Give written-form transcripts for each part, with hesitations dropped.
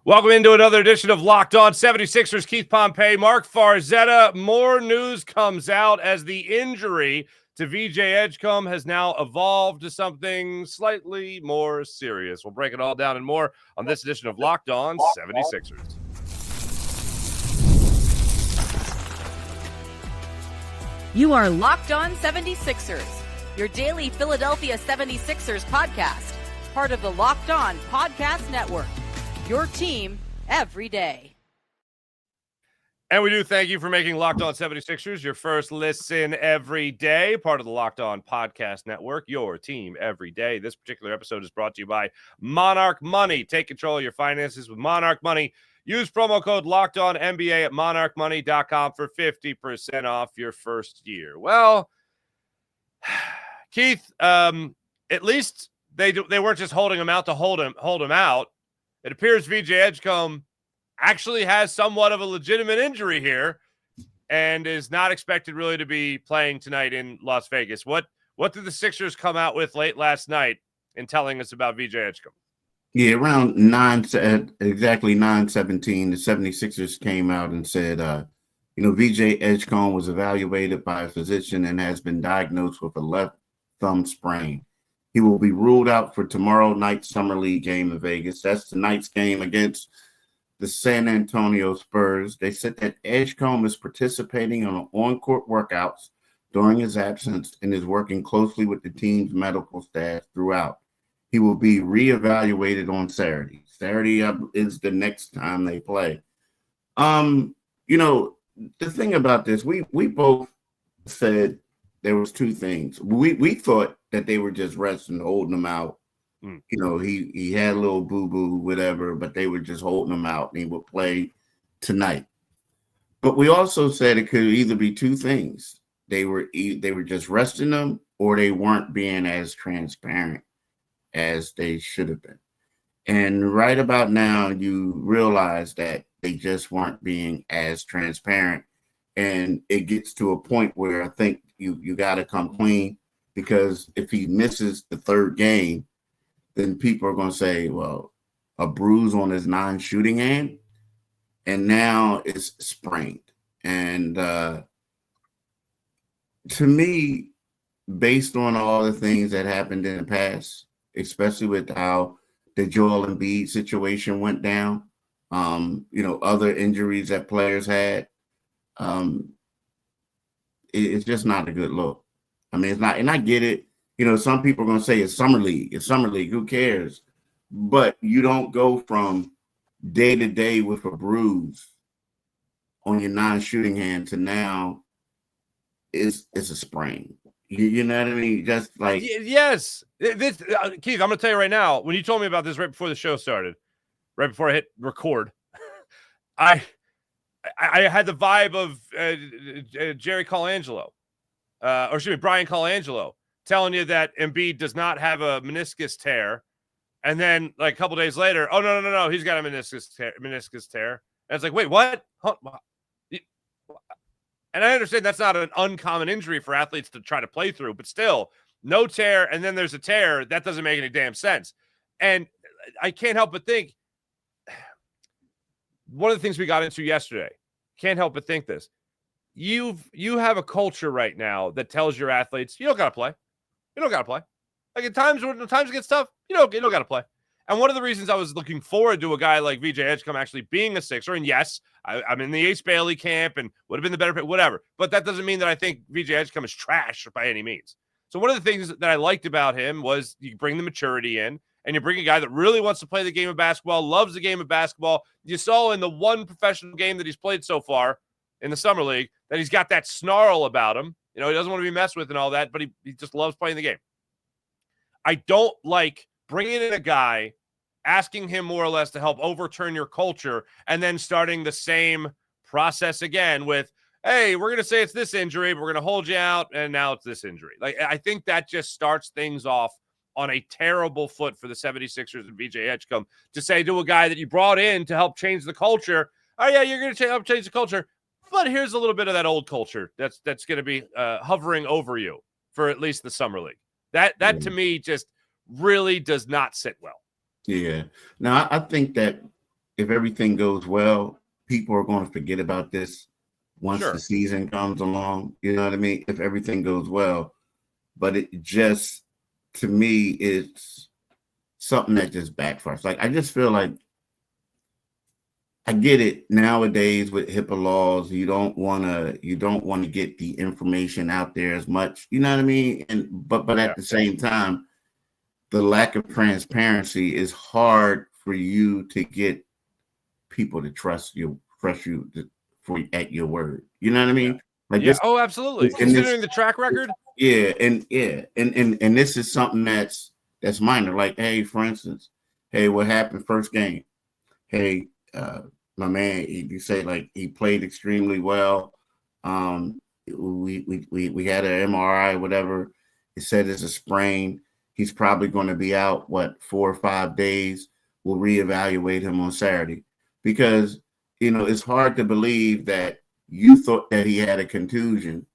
Welcome into another edition of Locked On 76ers. Keith Pompey, Marc Farzetta. More news comes out as the injury to VJ Edgecombe has now evolved to something slightly more serious. We'll break it all down and more on this edition of Locked On 76ers. You are Locked On 76ers, your daily Philadelphia 76ers podcast, part of the Locked On Podcast Network. Your team every day. And we do thank you for making Locked On 76ers your first listen every day, part of the Locked On Podcast Network, your team every day. This particular episode is brought to you by Monarch Money. Take control of your finances with Monarch Money. Use promo code Locked On NBA at monarchmoney.com for 50% off your first year. Well, Keith, at least they weren't just holding him out to hold him out. It appears VJ Edgecombe actually has somewhat of a legitimate injury here and is not expected really to be playing tonight in Las Vegas. What did the Sixers come out with late last night in telling us about VJ Edgecombe? Yeah, around exactly 9:17, the 76ers came out and said, VJ Edgecombe was evaluated by a physician and has been diagnosed with a left thumb sprain. He will be ruled out for tomorrow night's Summer League game in Vegas. That's tonight's game against the San Antonio Spurs. They said that Edgecombe is participating on court workouts during his absence and is working closely with the team's medical staff throughout. He will be reevaluated on Saturday. Saturday is the next time they play. The thing about this, we both said there was two things. We thought that they were just resting, holding him out. He had a little boo-boo, whatever, but they were just holding him out and he would play tonight. But we also said it could either be two things. They were just resting him or they weren't being as transparent as they should have been. And right about now, you realize that they just weren't being as transparent. And it gets to a point where I think you got to come clean, because if he misses the third game, then people are going to say, well, a bruise on his non-shooting hand, and now it's sprained. And to me, based on all the things that happened in the past, especially with how the Joel Embiid situation went down, other injuries that players had, it's just not a good look. I mean, it's not, and I get it. Some people are going to say it's Summer League. It's Summer League. Who cares? But you don't go from day to day with a bruise on your non-shooting hand to now it's a sprain. You know what I mean? Just like yes. Keith, I'm going to tell you right now, when you told me about this right before the show started, right before I hit record, I had the vibe of Brian Colangelo telling you that Embiid does not have a meniscus tear, and then like a couple days later, oh no, he's got a meniscus tear. And it's like, wait, what? Huh? And I understand that's not an uncommon injury for athletes to try to play through, but still, no tear, and then there's a tear. That doesn't make any damn sense. And I can't help but think, one of the things we got into yesterday, can't help but think this. You have a culture right now that tells your athletes, you don't got to play. You don't got to play. Like at times when times get tough, you don't got to play. And one of the reasons I was looking forward to a guy like VJ Edgecombe actually being a Sixer, and yes, I'm in the Ace Bailey camp and would have been the better pick, whatever. But that doesn't mean that I think VJ Edgecombe is trash by any means. So one of the things that I liked about him was you bring the maturity in, and you bring a guy that really wants to play the game of basketball, loves the game of basketball. You saw in the one professional game that he's played so far in the Summer League that he's got that snarl about him. He doesn't want to be messed with and all that, but he just loves playing the game. I don't like bringing in a guy, asking him more or less to help overturn your culture, and then starting the same process again with, hey, we're going to say it's this injury, but we're going to hold you out, and now it's this injury. Like, I think that just starts things off on a terrible foot for the 76ers and VJ Edgecombe to say to a guy that you brought in to help change the culture, oh, yeah, you're going to help change the culture, but here's a little bit of that old culture that's going to be hovering over you for at least the Summer League. That to me just really does not sit well. Yeah. Now, I think that if everything goes well, people are going to forget about this once Sure. the season comes along. You know what I mean? If everything goes well. But it just, to me, it's something that just backfires. Like, I just feel like, I get it nowadays with HIPAA laws. You don't want to get the information out there as much. You know what I mean? But at the same time, the lack of transparency is hard for you to get people to trust you at your word. You know what I mean? Like this, absolutely. Considering the track record. And this is something that's minor. Like, hey, for instance, hey, what happened first game? Hey, my man, you say like he played extremely well. We had an MRI, whatever. It said it's a sprain. He's probably going to be out 4 or 5 days. We'll reevaluate him on Saturday, because it's hard to believe that you thought that he had a contusion,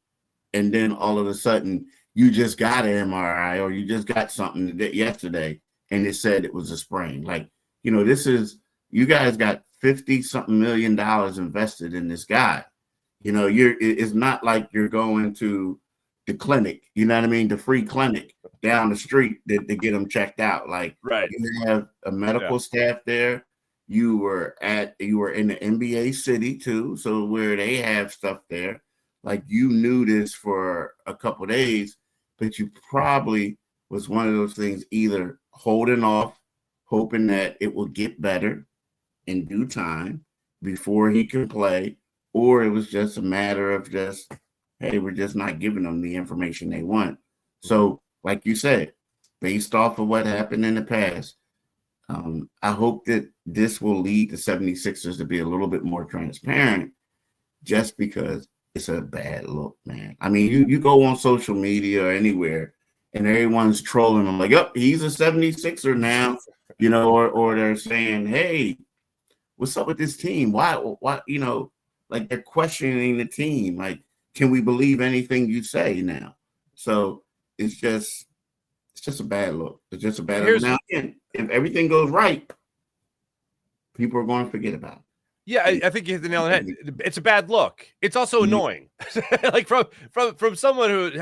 and then all of a sudden you just got an MRI or you just got something yesterday and it said it was a sprain. Like, this is, you guys got $50-something million invested in this guy. It's not like you're going to the clinic, you know what I mean? The free clinic down the street to get them checked out. Like, you have a medical staff there. You were in the NBA city too, so where they have stuff there. Like, you knew this for a couple of days, but you probably was one of those things, either holding off, hoping that it will get better in due time before he can play, or it was just a matter of just, hey, we're just not giving them the information they want. So, like you said, based off of what happened in the past, I hope that this will lead the 76ers to be a little bit more transparent, just because it's a bad look, man. I mean, you go on social media or anywhere and everyone's trolling them like, oh, he's a 76er now, or they're saying, hey, what's up with this team? Why, like, they're questioning the team. Like, can we believe anything you say now? So it's just a bad look. It's just a bad look. Now, again, if everything goes right, people are going to forget about it. Yeah, I think you hit the nail on the head. It's a bad look. It's also annoying. Like, from someone who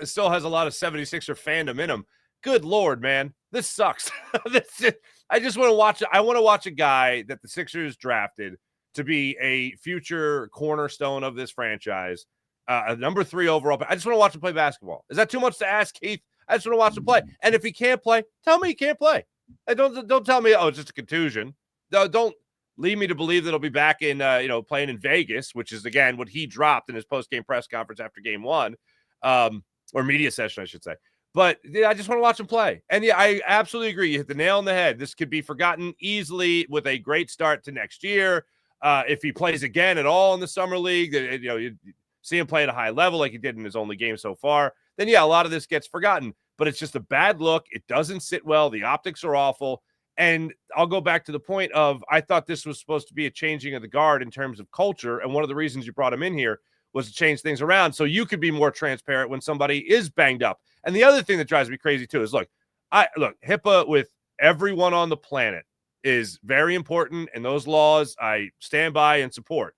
still has a lot of 76er fandom in him. Good Lord, man. This sucks. I just want to watch it. I want to watch a guy that the Sixers drafted to be a future cornerstone of this franchise, a number 3 overall. I just want to watch him play basketball. Is that too much to ask, Keith? I just want to watch him play. And if he can't play, tell me he can't play. Don't tell me, oh, it's just a contusion. Don't lead me to believe that he'll be back in, playing in Vegas, which is, again, what he dropped in his post-game press conference after game 1, or media session, I should say. But I just want to watch him play. And I absolutely agree. You hit the nail on the head. This could be forgotten easily with a great start to next year. If he plays again at all in the summer league, you see him play at a high level like he did in his only game so far, then a lot of this gets forgotten. But it's just a bad look. It doesn't sit well. The optics are awful. And I'll go back to the point of, I thought this was supposed to be a changing of the guard in terms of culture. And one of the reasons you brought him in here was to change things around so you could be more transparent when somebody is banged up. And the other thing that drives me crazy too is, look, HIPAA with everyone on the planet is very important. And those laws I stand by and support.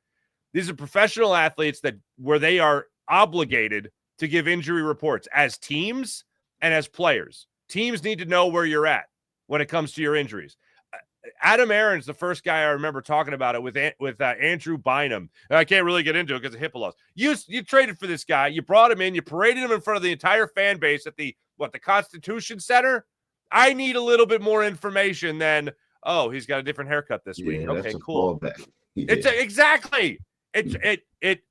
These are professional athletes where they are obligated to give injury reports as teams and as players. Teams need to know where you're at when it comes to your injuries. Adam Aaron's the first guy I remember talking about it with Andrew Bynum. I can't really get into it because of HIPAA laws. You traded for this guy. You brought him in. You paraded him in front of the entire fan base at the Constitution Center. I need a little bit more information than, oh, he's got a different haircut this week. Okay, cool. It's exactly.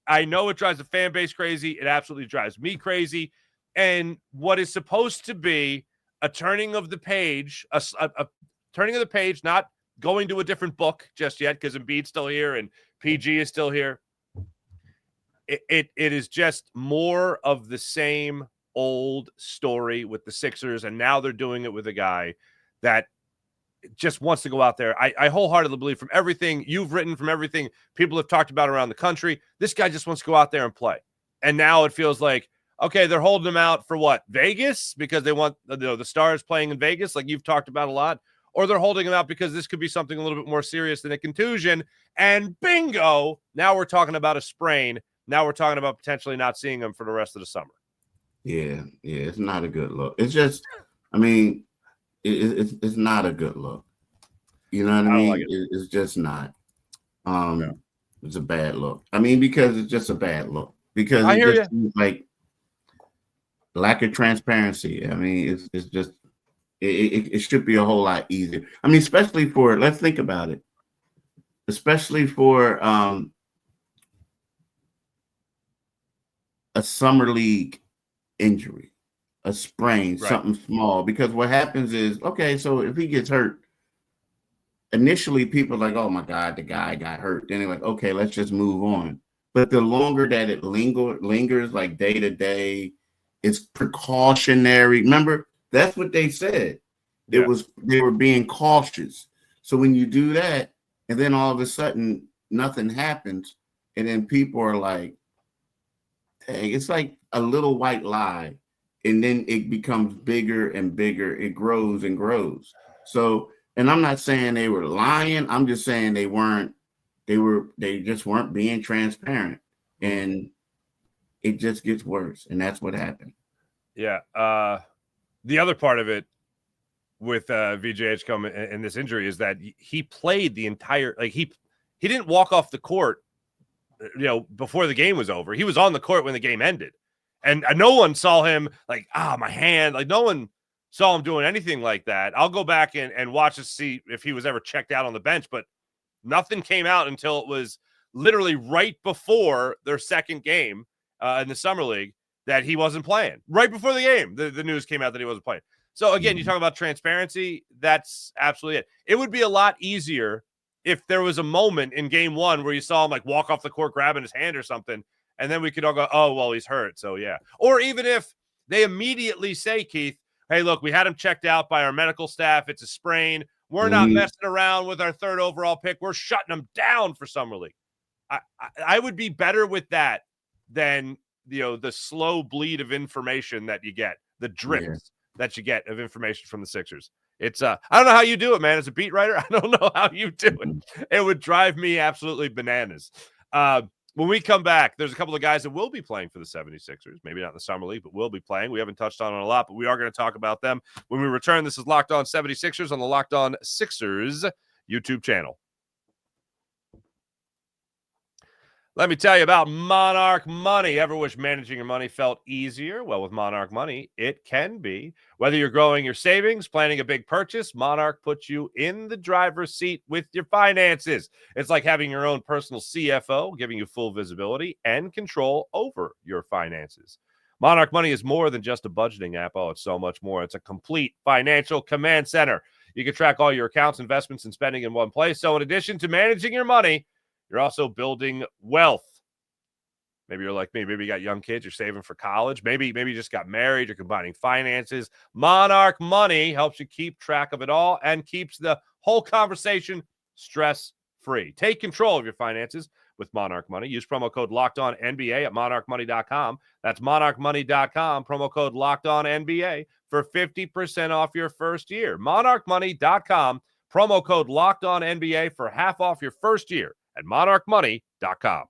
I know it drives the fan base crazy. It absolutely drives me crazy. And what is supposed to be a turning of the page, a turning of the page, not going to a different book just yet because Embiid's still here and PG is still here. It is just more of the same old story with the Sixers, and now they're doing it with a guy that just wants to go out there. I wholeheartedly believe, from everything you've written, from everything people have talked about around the country, this guy just wants to go out there and play. And now it feels like, okay, they're holding him out for what? Vegas? Because they want the Stars playing in Vegas, like you've talked about a lot? or they're holding him out because this could be something a little bit more serious than a contusion. And bingo, now we're talking about a sprain. Now we're talking about potentially not seeing him for the rest of the summer. Yeah, it's not a good look. It's just, I mean, it's not a good look. You know what I mean? Like it's just not. It's a bad look. I mean, because it's just a bad look. Because I hear just seems like lack of transparency. I mean, it's just it should be a whole lot easier. I mean, especially for, let's think about it. Especially for a summer league injury, a sprain, something small. Because what happens is, okay, so if he gets hurt, initially people are like, oh my God, the guy got hurt. Then they're like, okay, let's just move on. But the longer that it lingers like day to day, it's precautionary. Remember, that's what they said. They were being cautious. So when you do that, and then all of a sudden nothing happens, and then people are like, dang, it's like a little white lie. And then it becomes bigger and bigger. It grows and grows. So, and I'm not saying they were lying. I'm just saying they just weren't being transparent. And it just gets worse. And that's what happened. Yeah. The other part of it with VJ Edgecombe and this injury is that he played the entire, like he didn't walk off the court, before the game was over. He was on the court when the game ended. And no one saw him like, my hand. Like no one saw him doing anything like that. I'll go back and watch to see if he was ever checked out on the bench, but nothing came out until it was literally right before their second game in the summer league that he wasn't playing. Right before the game, the news came out that he wasn't playing. So again, you talk about transparency. That's absolutely it. It would be a lot easier if there was a moment in game one where you saw him like walk off the court, grabbing his hand or something. And then we could all go, oh, well, he's hurt. So yeah. Or even if they immediately say, Keith, hey, look, we had him checked out by our medical staff. It's a sprain. We're not messing around with our third overall pick. We're shutting him down for summer league. I would be better with that than, the slow bleed of information that you get, the drips that you get of information from the Sixers. It's I don't know how you do it, man. As a beat writer, I don't know how you do it. It would drive me absolutely bananas. When we come back, there's a couple of guys that will be playing for the 76ers. Maybe not in the summer league, but will be playing. We haven't touched on it a lot, but we are going to talk about them when we return. This is Locked On 76ers on the Locked On Sixers YouTube channel. Let me tell you about Monarch Money. Ever wish managing your money felt easier? Well, with Monarch Money, it can be. Whether you're growing your savings, planning a big purchase, Monarch puts you in the driver's seat with your finances. It's like having your own personal CFO, giving you full visibility and control over your finances. Monarch Money is more than just a budgeting app. Oh, it's so much more. It's a complete financial command center. You can track all your accounts, investments, and spending in one place. So in addition to managing your money, you're also building wealth. Maybe you're like me. Maybe you got young kids. You're saving for college. Maybe you just got married. You're combining finances. Monarch Money helps you keep track of it all and keeps the whole conversation stress-free. Take control of your finances with Monarch Money. Use promo code LOCKEDONNBA at monarchmoney.com. That's monarchmoney.com. Promo code LOCKEDONNBA for 50% off your first year. monarchmoney.com. Promo code LOCKEDONNBA for half off your first year at monarchmoney.com.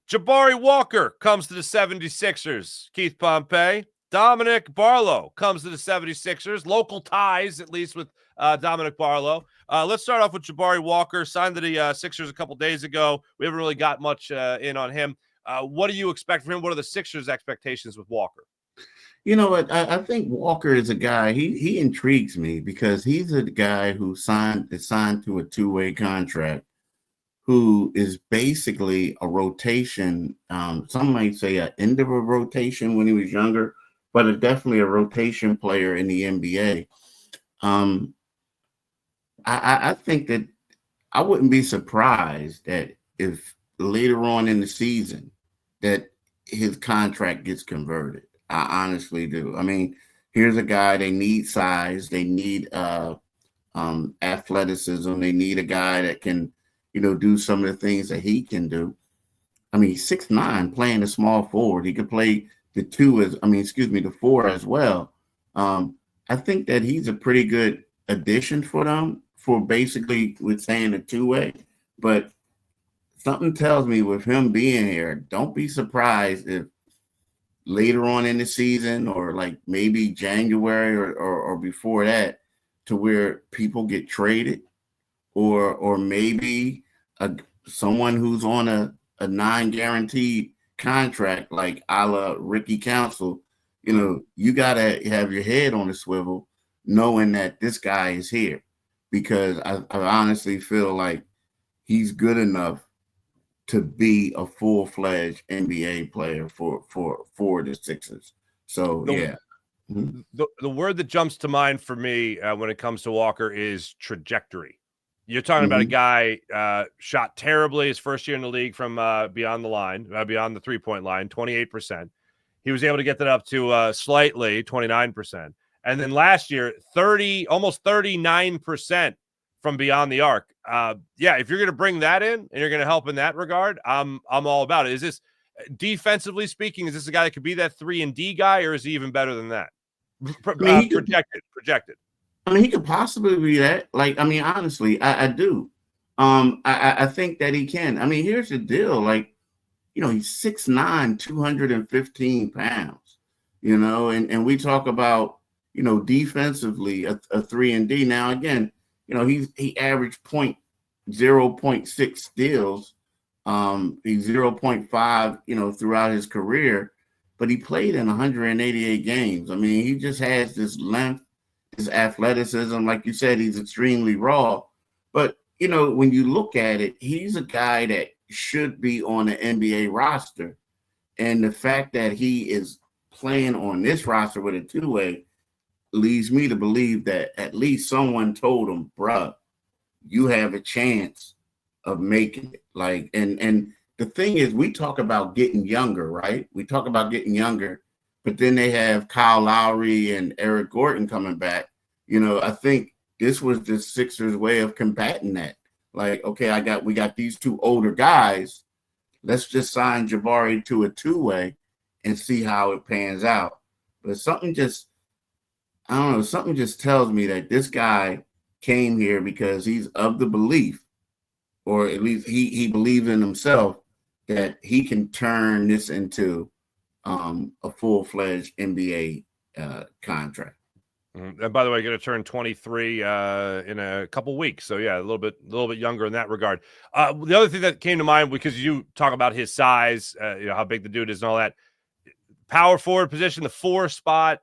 Jabari Walker comes to the 76ers. Keith Pompey. Dominic Barlow comes to the 76ers. Local ties, at least, with Dominic Barlow. Let's start off with Jabari Walker. Signed to the Sixers a couple days ago. We haven't really got much in on him. What do you expect from him? What are the Sixers' expectations with Walker? You know what? I think Walker is a guy. He intrigues me because he's a guy who is signed to a two-way contract, who is basically a rotation. Some might say an end of a rotation when he was younger, but definitely a rotation player in the NBA. I think that I wouldn't be surprised that if later on in the season that his contract gets converted. I honestly do. I mean, here's a guy, they need size, they need athleticism, they need a guy that can, do some of the things that he can do. I mean, 6'9", playing a small forward. He could play the 4 as well. I think that he's a pretty good addition for them for basically with saying a two-way. But something tells me with him being here, don't be surprised if later on in the season or like maybe January or before that to where people get traded or maybe someone who's on a non-guaranteed contract like a la Ricky Council, you got to have your head on a swivel knowing that this guy is here because I honestly feel like he's good enough to be a full-fledged NBA player for the Sixers. So, yeah. The word that jumps to mind for me when it comes to Walker is trajectory. You're talking about a guy shot terribly his first year in the league from beyond the line, beyond the three-point line, 28%. He was able to get that up to slightly 29%. And then last year, almost 39% from beyond the arc. If you're going to bring that in and you're going to help in that regard, I'm all about it. Is this defensively speaking, is this a guy that could be that 3-and-D guy, or is he even better than that? Projected. I mean, he could possibly be that. Like, I mean, honestly, I do. I think that he can. I mean, here's the deal. Like, he's 6'9", 215 pounds, and we talk about, defensively a 3-and-D. Now, again, he averaged 0.6 steals. He's 0.5, throughout his career, but he played in 188 games. I mean, he just has this length, his athleticism. Like you said, he's extremely raw. But, when you look at it, he's a guy that should be on the NBA roster. And the fact that he is playing on this roster with a two-way leads me to believe that at least someone told him, bruh, you have a chance of making it. Like, and the thing is, we talk about getting younger, right? We talk about getting younger, but then they have Kyle Lowry and Eric Gordon coming back. I think this was the Sixers' way of combating that. Like, okay, we got these two older guys. Let's just sign Jabari to a two-way and see how it pans out. But something just tells me that this guy came here because he's of the belief, or at least he believes in himself, that he can turn this into a full-fledged NBA contract. And by the way, going to turn 23 in a couple weeks. So yeah, a little bit younger in that regard. The other thing that came to mind, because you talk about his size, how big the dude is and all that, power forward position, the 4 spot,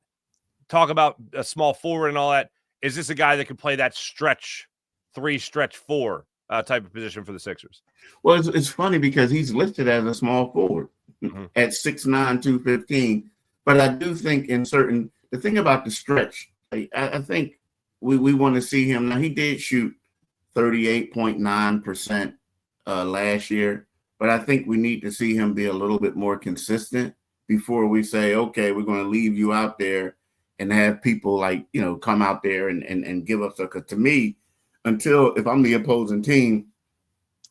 talk about a small forward and all that. Is this a guy that can play that stretch 3, stretch 4 type of position for the Sixers? Well, it's funny because he's listed as a small forward at 6'9", 215. But I do think the thing about the stretch, I think we want to see him. Now, he did shoot 38.9% last year, but I think we need to see him be a little bit more consistent before we say, okay, we're going to leave you out there and have people come out there and give us because to me, if I'm the opposing team,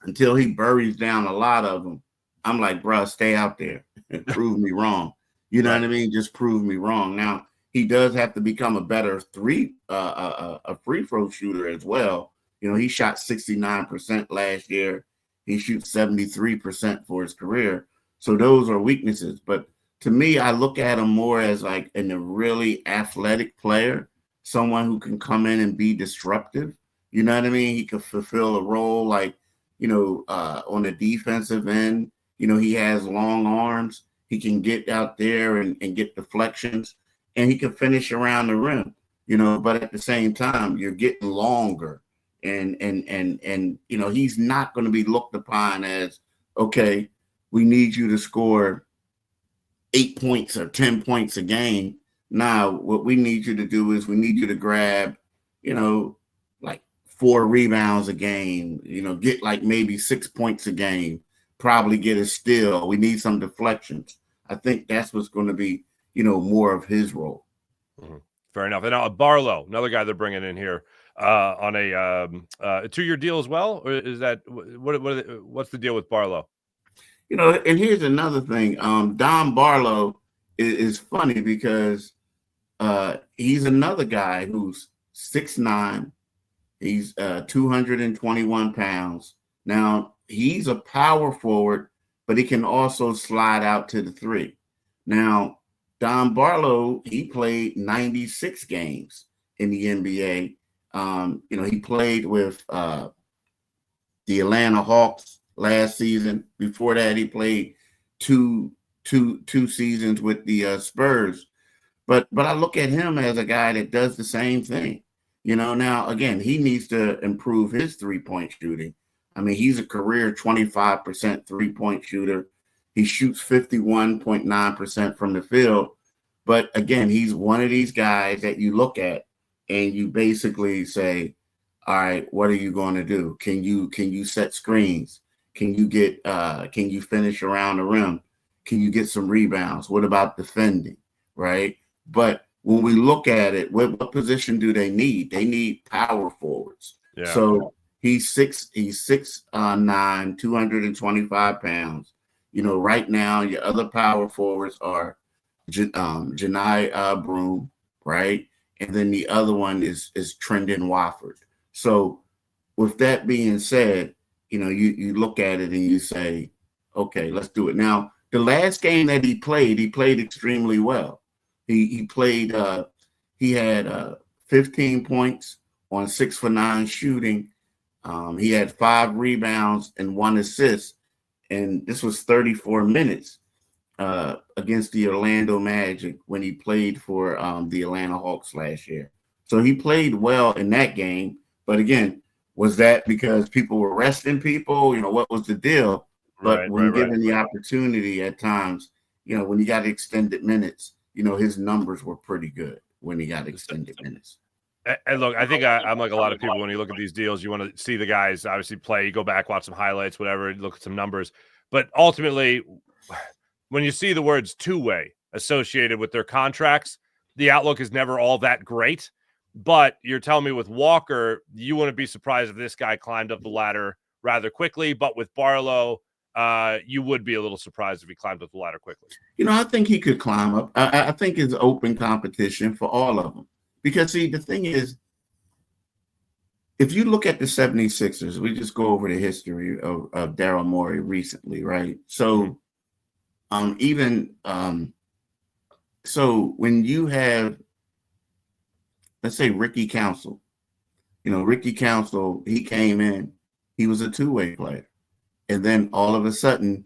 until he buries down a lot of them, I'm like, bro, stay out there and prove me wrong. You know what I mean? Just prove me wrong. Now, he does have to become a better free throw shooter as well. He shot 69% last year. He shoots 73% for his career. So those are weaknesses. But to me, I look at him more as like a really athletic player, someone who can come in and be disruptive. You know what I mean? He could fulfill a role like, on the defensive end. He has long arms. He can get out there and get deflections, and he can finish around the rim, but at the same time, you're getting longer. And he's not going to be looked upon as, okay, we need you to score 8 points or 10 points a game. Now, what we need you to do is we need you to grab, like 4 rebounds a game, get like maybe 6 points a game, probably get a steal. We need some deflections. I think that's what's going to be, more of his role. Mm-hmm. Fair enough. And now Barlow, another guy they're bringing in here on a 2-year deal as well, or is that what's the deal with Barlow? And here's another thing. Dom Barlow is funny because he's another guy who's 6'9". He's 221 pounds. Now, he's a power forward, but he can also slide out to the three. Now, Don Barlow, he played 96 games in the NBA. He played with the Atlanta Hawks last season. Before that, he played two seasons with the Spurs. But I look at him as a guy that does the same thing. Now, again, he needs to improve his three-point shooting. I mean, he's a career 25% three-point shooter. He shoots 51.9% from the field. But again, he's one of these guys that you look at and you basically say, all right, what are you going to do? Can you set screens? Can you finish around the rim? Can you get some rebounds? What about defending? Right? But when we look at it, what position do they need? They need power forwards. Yeah. So he's 6'9", 225 pounds. Right now your other power forwards are Janai Broome, right? And then the other one is Trendon Watford. So with that being said, you look at it and you say, okay, let's do it. Now, the last game that he played extremely well. He played, he had 15 points on 6 for 9 shooting. He had 5 rebounds and 1 assist. And this was 34 minutes against the Orlando Magic when he played for the Atlanta Hawks last year. So he played well in that game. But again, was that because people were resting people? What was the deal? But when given the opportunity at times, when he got extended minutes, his numbers were pretty good when he got extended minutes. And look, I think I'm like a lot of people, when you look at these deals, you want to see the guys obviously play, you go back, watch some highlights, whatever, look at some numbers. But ultimately, when you see the words two-way associated with their contracts, the outlook is never all that great. But you're telling me with Walker, you wouldn't be surprised if this guy climbed up the ladder rather quickly. But with Barlow, you would be a little surprised if he climbed up the ladder quickly. I think he could climb up. I think it's open competition for all of them. Because, see, the thing is, if you look at the 76ers, we just go over the history of Daryl Morey recently, right? So so when you have, let's say, Ricky Council, Ricky Council, he came in, he was a two-way player. And then all of a sudden,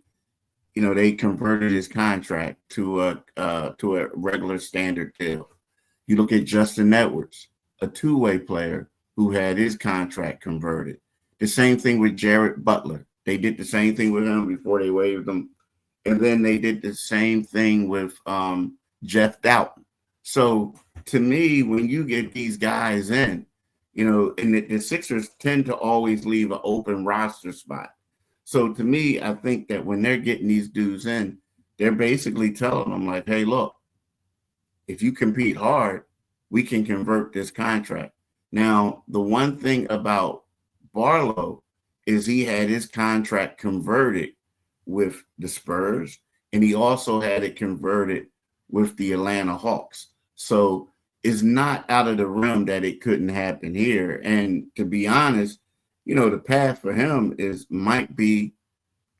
they converted his contract to a regular standard deal. You look at Justin Edwards, a two-way player who had his contract converted. The same thing with Jared Butler. They did the same thing with him before they waived him. And then they did the same thing with Jeff Doughton. So to me, when you get these guys in, and the Sixers tend to always leave an open roster spot. So to me, I think that when they're getting these dudes in, they're basically telling them like, hey, look, if you compete hard, we can convert this contract. Now, the one thing about Barlow is he had his contract converted with the Spurs, and he also had it converted with the Atlanta Hawks. So it's not out of the realm that it couldn't happen here. And to be honest, the path for him might be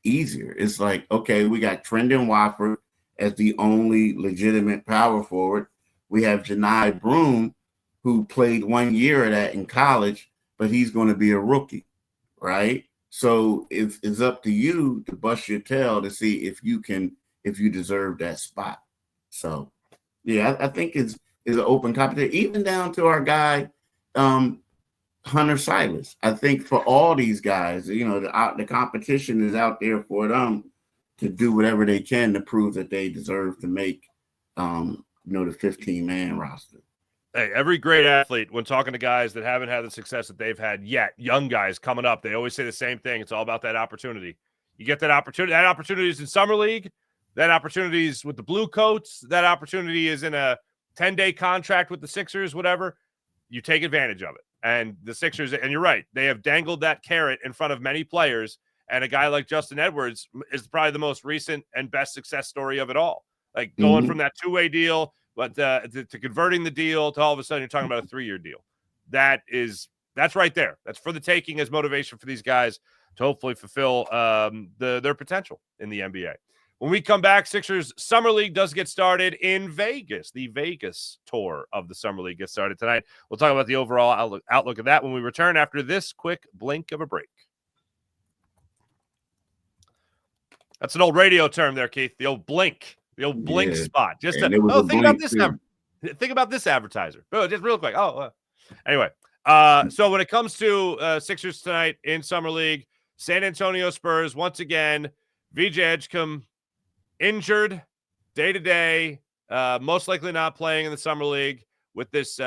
easier. It's like, okay, we got Trendon Watford as the only legitimate power forward. We have Janai Broome, who played 1 year of that in college, but he's going to be a rookie, right? So it's up to you to bust your tail to see if you deserve that spot. So, yeah, I think it's an open competition, even down to our guy, Hunter Silas. I think for all these guys, the competition is out there for them to do whatever they can to prove that they deserve to make, the 15-man roster. Hey, every great athlete, when talking to guys that haven't had the success that they've had yet, young guys coming up, they always say the same thing. It's all about that opportunity. You get that opportunity. That opportunity is in Summer League. That opportunity is with the Blue Coats. That opportunity is in a 10-day contract with the Sixers, whatever. You take advantage of it. And the Sixers, and you're right, they have dangled that carrot in front of many players. And a guy like Justin Edwards is probably the most recent and best success story of it all. Like going from that two-way deal But to converting the deal to all of a sudden you're talking about a 3-year deal. That's right there. That's for the taking as motivation for these guys to hopefully fulfill their potential in the NBA. When we come back, Sixers Summer League does get started in Vegas. The Vegas tour of the Summer League gets started tonight. We'll talk about the overall outlook of that when we return after this quick blink of a break. That's an old radio term there, Keith. The old blink. The old blink spot. Just think about this. Think about this advertiser. Oh, just real quick. Anyway. So when it comes to Sixers tonight in Summer League, San Antonio Spurs, once again, VJ Edgecombe injured day-to-day, most likely not playing in the Summer League with this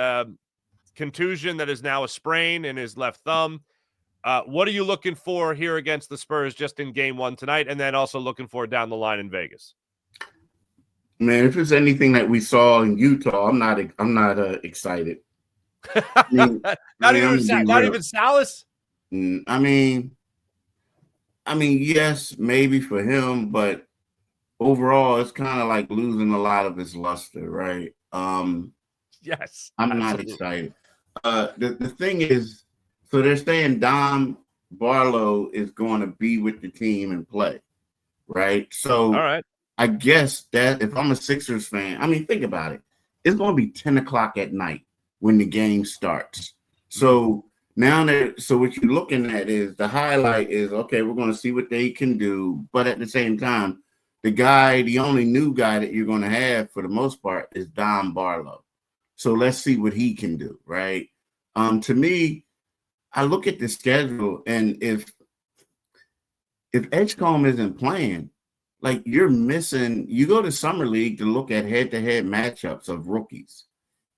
contusion that is now a sprain in his left thumb. What are you looking for here against the Spurs just in game 1 tonight, and then also looking for down the line in Vegas? Man, if it's anything that we saw in Utah, I'm not excited. Not even Salas. I mean, yes, maybe for him, but overall, it's kind of like losing a lot of his luster, right? Yes, I'm not excited. The thing is, so they're saying Dom Barlow is going to be with the team and play, right? So, all right. I guess that if I'm a Sixers fan, I mean, think about it. It's going to be 10 o'clock at night when the game starts. So now so what you're looking at is the highlight is, okay, we're going to see what they can do. But at the same time, the only new guy that you're going to have for the most part is Dom Barlow. So let's see what he can do, right? To me, I look at the schedule, and if Edgecombe isn't playing, like you go to Summer League to look at head-to-head matchups of rookies.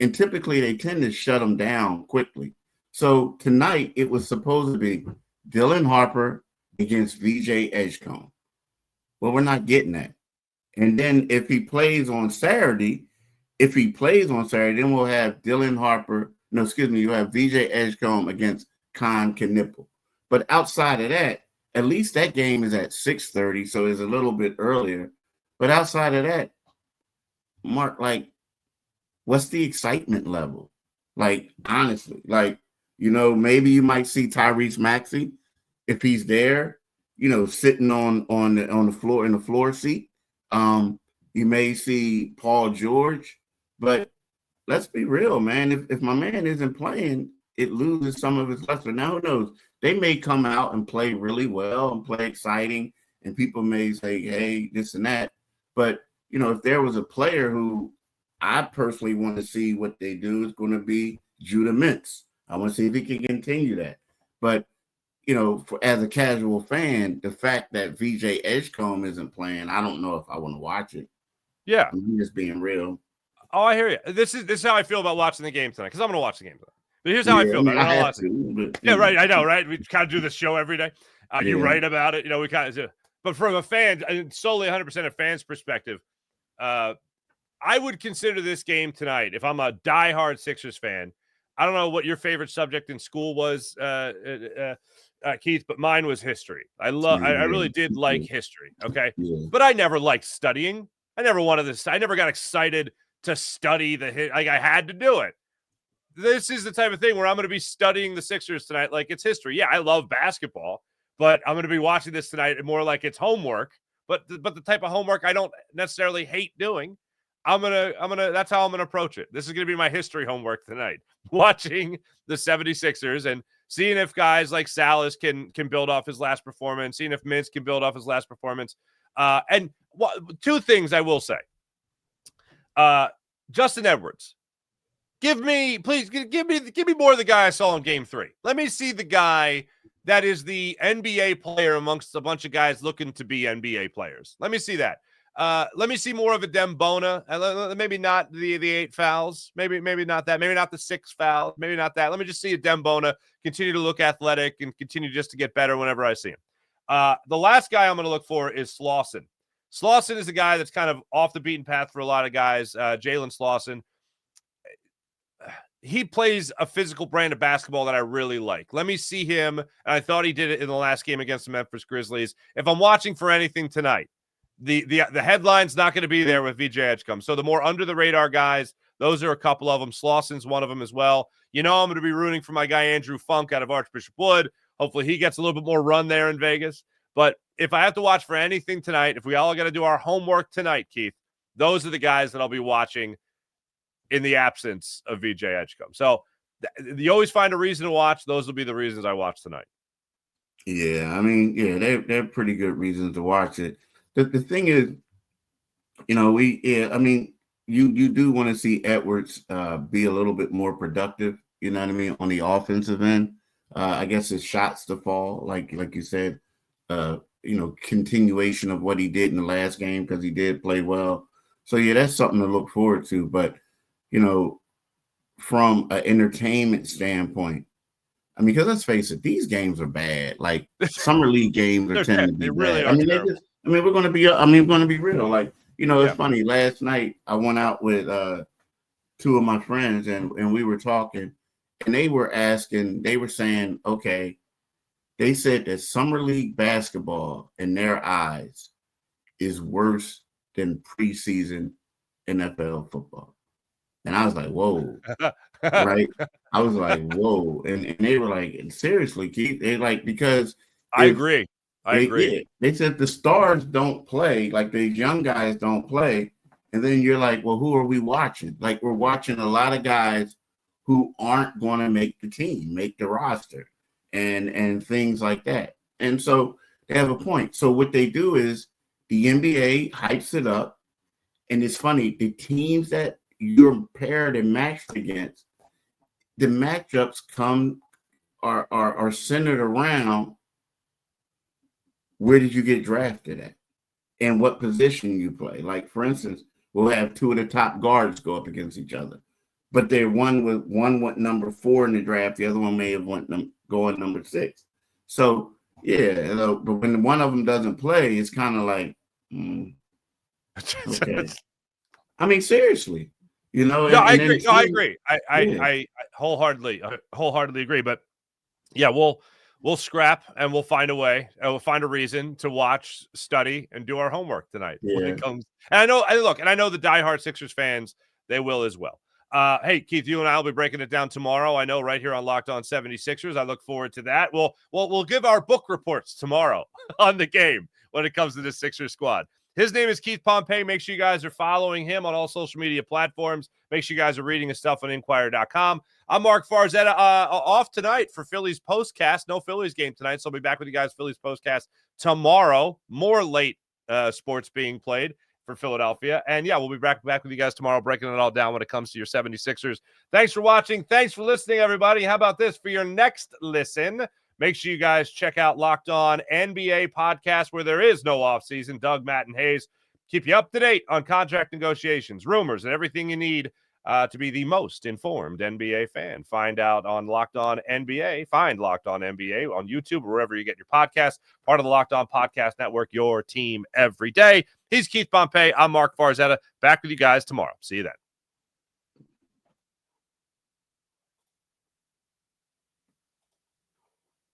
And typically they tend to shut them down quickly. So tonight it was supposed to be Dylan Harper against VJ Edgecombe. Well, we're not getting that. And then if he plays on Saturday, then we'll have you'll have VJ Edgecombe against Con Knipple. But outside of that, at least that game is at 6:30, so it's a little bit earlier. But outside of that, Mark, what's the excitement level? Honestly, maybe you might see Tyrese Maxey if he's there, sitting on the floor in the floor seat. You may see Paul George, but let's be real, man. If my man isn't playing, it loses some of its luster. Now, who knows? They may come out and play really well and play exciting, and people may say, hey, this and that. But, if there was a player who I personally want to see what they do, is going to be Judah Mintz. I want to see if he can continue that. But, as a casual fan, the fact that VJ Edgecombe isn't playing, I don't know if I want to watch it. Yeah. I'm just being real. Oh, I hear you. This is how I feel about watching the game tonight, because I'm going to watch the game tonight. But here's how I feel about it. Yeah, right. I know, right? We kind of do this show every day. You write about it. We kind of do. But from a fan, solely 100% a fan's perspective, I would consider this game tonight, if I'm a diehard Sixers fan. I don't know what your favorite subject in school was, Keith, but mine was history. I really did like history. Okay. Yeah. But I never liked studying. I never wanted this. I never got excited to study I had to do it. This is the type of thing where I'm going to be studying the Sixers tonight like it's history. Yeah, I love basketball, but I'm going to be watching this tonight more like it's homework. But the type of homework I don't necessarily hate doing. That's how I'm gonna approach it. This is gonna be my history homework tonight. Watching the 76ers and seeing if guys like Salas can build off his last performance, seeing if Mintz can build off his last performance. And two things I will say. Justin Edwards. Give me more of the guy I saw in game 3. Let me see the guy that is the NBA player amongst a bunch of guys looking to be NBA players. Let me see that. Let me see more of a Dembona. Maybe not the 8 fouls. Maybe not that. Maybe not the 6 fouls. Maybe not that. Let me just see a Dembona continue to look athletic and continue just to get better whenever I see him. The last guy I'm going to look for is Slauson. Slauson is a guy that's kind of off the beaten path for a lot of guys. Jalen Slauson. He plays a physical brand of basketball that I really like. Let me see him. And I thought he did it in the last game against the Memphis Grizzlies. If I'm watching for anything tonight, the headline's not going to be there with VJ Edgecombe. So the more under the radar guys, those are a couple of them. Slauson's one of them as well. I'm going to be rooting for my guy Andrew Funk out of Archbishop Wood. Hopefully he gets a little bit more run there in Vegas. But if I have to watch for anything tonight, if we all got to do our homework tonight, Keith, those are the guys that I'll be watching in the absence of VJ Edgecombe. So you always find a reason to watch. Those will be the reasons I watch tonight. Yeah, I mean, they're pretty good reasons to watch it. The thing is, you do want to see Edwards be a little bit more productive, you know what I mean, on the offensive end. I guess his shots to fall, like you said, continuation of what he did in the last game, because he did play well. So, yeah, that's something to look forward to. But, from an entertainment standpoint, I mean, because let's face it, these games are bad. Like summer league games are tending to be really bad. We're going to be real. Like, it's funny. Last night I went out with two of my friends and we were talking, and they were saying, okay, they said that summer league basketball in their eyes is worse than preseason NFL football. And I was like, whoa, right? I was like, whoa. And they were like, seriously, Keith? They like, because I agree. Yeah, they said the stars don't play, like these young guys don't play. And then you're like, well, who are we watching? Like, we're watching a lot of guys who aren't going to make the team, make the roster, and things like that. And so they have a point. So what they do is the NBA hypes it up. And it's funny, the teams that you're paired and matched against, the matchups are centered around where did you get drafted at and what position you play. Like, for instance, we'll have two of the top guards go up against each other, but one went number 4 in the draft, the other one may have going number 6. So yeah, but when one of them doesn't play, it's kind of like, okay. I mean, seriously. I agree. I agree. I wholeheartedly agree. But yeah, we'll scrap and we'll find a way and we'll find a reason to watch, study, and do our homework tonight when it comes. And I know the diehard Sixers fans, they will as well. Hey, Keith, you and I will be breaking it down tomorrow. I know, right here on Locked On 76ers. I look forward to that. We'll give our book reports tomorrow on the game when it comes to the Sixers squad. His name is Keith Pompey. Make sure you guys are following him on all social media platforms. Make sure you guys are reading his stuff on Inquirer.com. I'm Marc Farzetta, off tonight for Phillies postcast. No Phillies game tonight, so I'll be back with you guys Phillies postcast tomorrow. More late sports being played for Philadelphia. And yeah, we'll be back with you guys tomorrow, breaking it all down when it comes to your 76ers. Thanks for watching. Thanks for listening, everybody. How about this? For your next listen, make sure you guys check out Locked On NBA podcast, where there is no offseason. Doug, Matt, and Hayes keep you up to date on contract negotiations, rumors, and everything you need to be the most informed NBA fan. Find out on Locked On NBA. Find Locked On NBA on YouTube or wherever you get your podcasts. Part of the Locked On Podcast Network, your team every day. He's Keith Pompey. I'm Marc Farzetta. Back with you guys tomorrow. See you then.